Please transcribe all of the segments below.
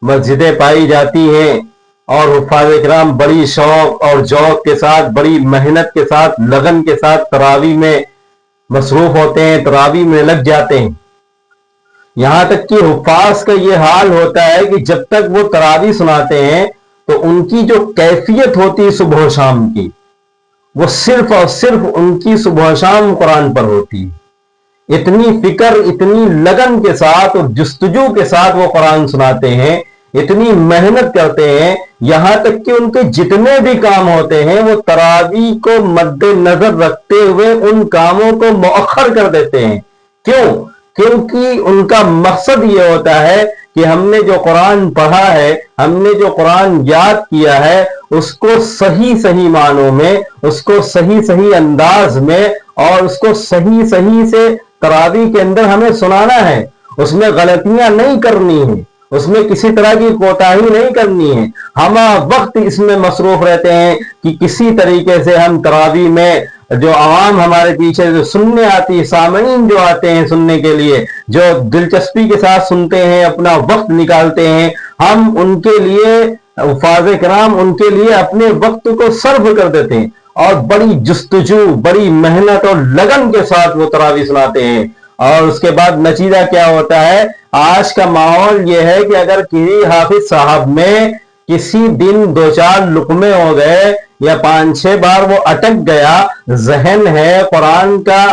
مسجدیں पाई जाती हैं और हुफ्फाज़ इकराम बड़ी शौक और जौक के साथ, बड़ी मेहनत के साथ, लगन के साथ तरावी में मसरूफ होते हैं, तरावी में लग जाते हैं। यहाँ तक कि हुफ्फाज़ का ये हाल होता है कि जब तक वो तरावी सुनाते हैं तो उनकी जो कैफियत होती है सुबह शाम की, वो सिर्फ और सिर्फ उनकी सुबह शाम कुरान पर होती है। इतनी फिक्र, इतनी लगन के साथ और जुस्तजू के साथ वो कुरान सुनाते हैं, इतनी मेहनत करते हैं, यहां तक कि उनके जितने भी काम होते हैं वो तरावी को मद्देनजर रखते हुए उन कामों को मुअख्खर कर देते हैं। क्यों? क्योंकि उनका मकसद ये होता है कि हमने जो कुरान पढ़ा है, हमने जो कुरान याद किया है, उसको सही सही मानों में, उसको सही सही अंदाज में और उसको सही सही से तरावी के अंदर हमें सुनाना है। उसमें गलतियां नहीं करनी है, उसमें किसी तरह की कोताही नहीं करनी है। हम वक्त इसमें मसरूफ रहते हैं कि किसी तरीके से हम तरावी में जो आवाम हमारे पीछे जो सुनने आती है, सामईन जो आते हैं सुनने के लिए, जो दिलचस्पी के साथ सुनते हैं, अपना वक्त निकालते हैं, हम उनके लिए हुफ्फाज़ किराम उनके लिए अपने वक्त को सर्व कर देते हैं और बड़ी जुस्तजू, बड़ी मेहनत और लगन के साथ वो तरावी सुनाते हैं। और उसके बाद नतीजा क्या होता है? आज का माहौल ये है कि अगर किसी हाफिज साहब में किसी दिन 2-4 लुकमे हो गए या 5-6 बार वो अटक गया, जहन है कुरान का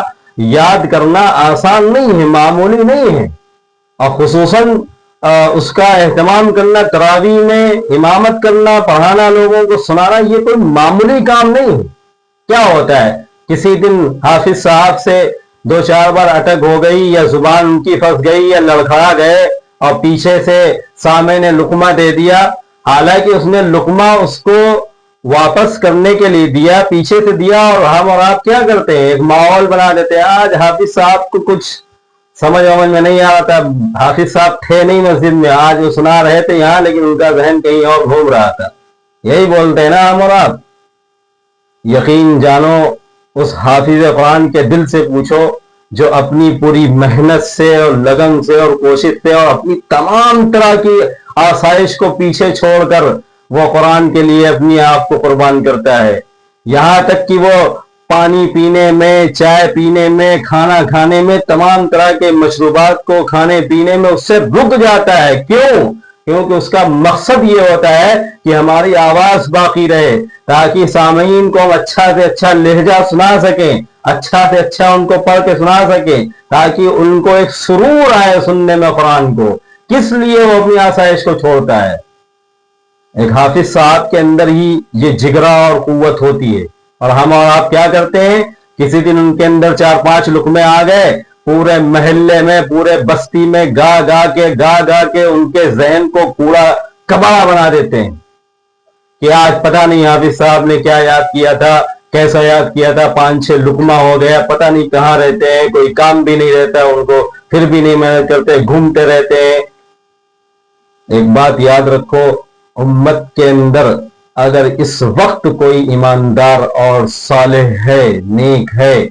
याद करना आसान नहीं है, मामूली नहीं है। और खुसूसन उसका एहतमाम करना, तरावी में इमामत करना, पढ़ाना, लोगों को सुनाना, ये कोई मामूली काम नहीं है। क्या होता है? किसी दिन हाफिज साहब से 2-4 बार अटक हो गई या जुबान उनकी फंस गई या लड़खड़ा गए और पीछे से सामे ने लुकमा दे दिया, हालांकि उसने लुकमा उसको वापस करने के लिए दिया, पीछे से दिया, और हम और आप क्या करते हैं? एक माहौल बना देते हैं। आज हाफिज साहब को कुछ समझ में नहीं आ रहा था, हाफिज साहब थे नहीं मस्जिद में, आज वो सुना रहे थे यहाँ, लेकिन उनका जहन कहीं और घूम रहा था। यही बोलते हैं ना हम और आप। यकीन जानो, उस हाफिज कुरान के दिल से पूछो जो अपनी पूरी मेहनत से और लगन से और कोशिश से और अपनी तमाम तरह की आसाइश को पीछे छोड़कर वो कुरान के लिए अपनी आप को कुर्बान करता है। यहां तक कि वो पानी पीने में, चाय पीने में, खाना खाने में, तमाम तरह के मशरूबात को खाने पीने में उससे रुक जाता है। क्यों? क्योंकि उसका मकसद ये होता है कि हमारी आवाज बाकी रहे, ताकि सामईन को हम अच्छा से अच्छा लहजा सुना सकें, अच्छा से अच्छा उनको पढ़ के सुना सकें, ताकि उनको एक सुरूर आए सुनने में कुरान को। किस लिए वो अपनी आसाइश को छोड़ता है? एक हाफिज साहब के अंदर ही ये जिगरा और कुव्वत होती है। और हम और आप क्या करते हैं? किसी दिन उनके अंदर 4-5 लुकमे आ गए, पूरे महल्ले में, पूरे बस्ती में गा गा के उनके जहन को कूड़ा कबाड़ा बना देते हैं कि आज पता नहीं हाफिज साहब ने क्या याद किया था, कैसा याद किया था, 5-6 लुकमा हो गया, पता नहीं कहाँ रहते हैं, कोई काम भी नहीं रहता उनको, फिर भी नहीं मेहनत करते, घूमते रहते हैं। एक बात याद रखो, उम्मत के अंदर अगर इस वक्त कोई ईमानदार और सालेह है, नेक है,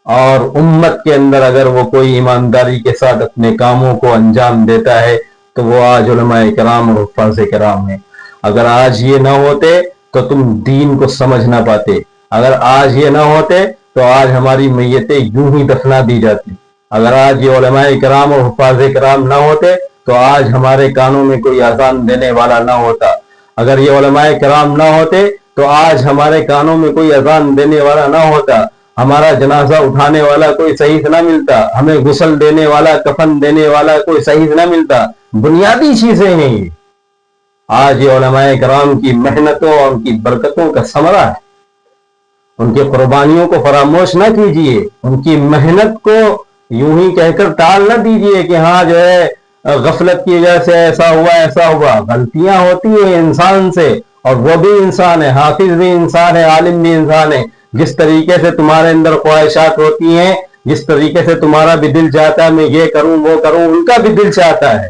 और उम्मत के अंदर अगर वो कोई ईमानदारी के साथ अपने कामों को अंजाम देता है, तो वो आज उलमाए किराम और हुफ्फाज़ किराम है। अगर आज ये ना होते तो तुम दीन को समझ ना पाते। अगर आज ये ना होते तो आज हमारी मैयतें यूं ही दफना दी जाती। अगर आज ये उलमाए किराम और हुफ्फाज़ किराम ना होते तो आज हमारे कानों में कोई अज़ान देने वाला ना होता। अगर ये उलमाए किराम ना होते तो आज हमारे कानों में कोई अज़ान देने वाला ना होता, हमारा जनाजा उठाने वाला कोई सही से ना मिलता, हमें गुस्ल देने वाला, कफन देने वाला कोई सही से ना मिलता। बुनियादी चीजें हैं ये। आज ये उलमाए किराम की मेहनतों और उनकी बरकतों का समरा है। उनकी कुर्बानियों को फरामोश ना कीजिए, उनकी मेहनत को यूं ही कहकर टाल ना दीजिए कि हाँ जो है गफलत की वजह से ऐसा हुआ ऐसा हुआ। गलतियां होती है इंसान से, और वो भी इंसान है, हाफिज भी इंसान है, आलिम भी इंसान है। जिस तरीके से तुम्हारे अंदर ख्वाहिशात होती हैं, जिस तरीके से तुम्हारा भी दिल चाहता है मैं ये करूं वो करूं, उनका भी दिल चाहता है,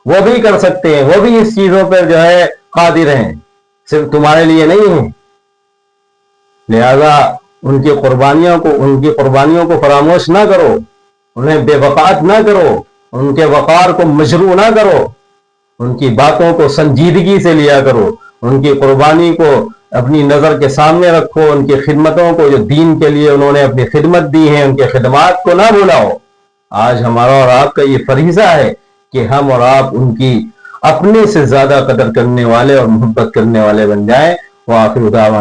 वो भी कर सकते हैं, वो भी इस चीजों पर जो है कादिर हैं, सिर्फ तुम्हारे लिए नहीं है। लिहाजा उनकी कुर्बानियों को फरामोश ना करो, उन्हें बेवकात ना करो, उनके वकार को मजरू ना करो। ان کی باتوں کو سنجیدگی سے لیا کرو, ان کی قربانی کو اپنی نظر کے سامنے رکھو, ان کی خدمتوں کو جو دین کے لیے انہوں نے اپنی خدمت دی ہے ان کی خدمات کو نہ بھولاؤ. آج ہمارا اور آپ کا یہ فریضہ ہے کہ ہم اور آپ ان کی اپنے سے زیادہ قدر کرنے والے اور محبت کرنے والے بن جائیں. وآخر دعوانا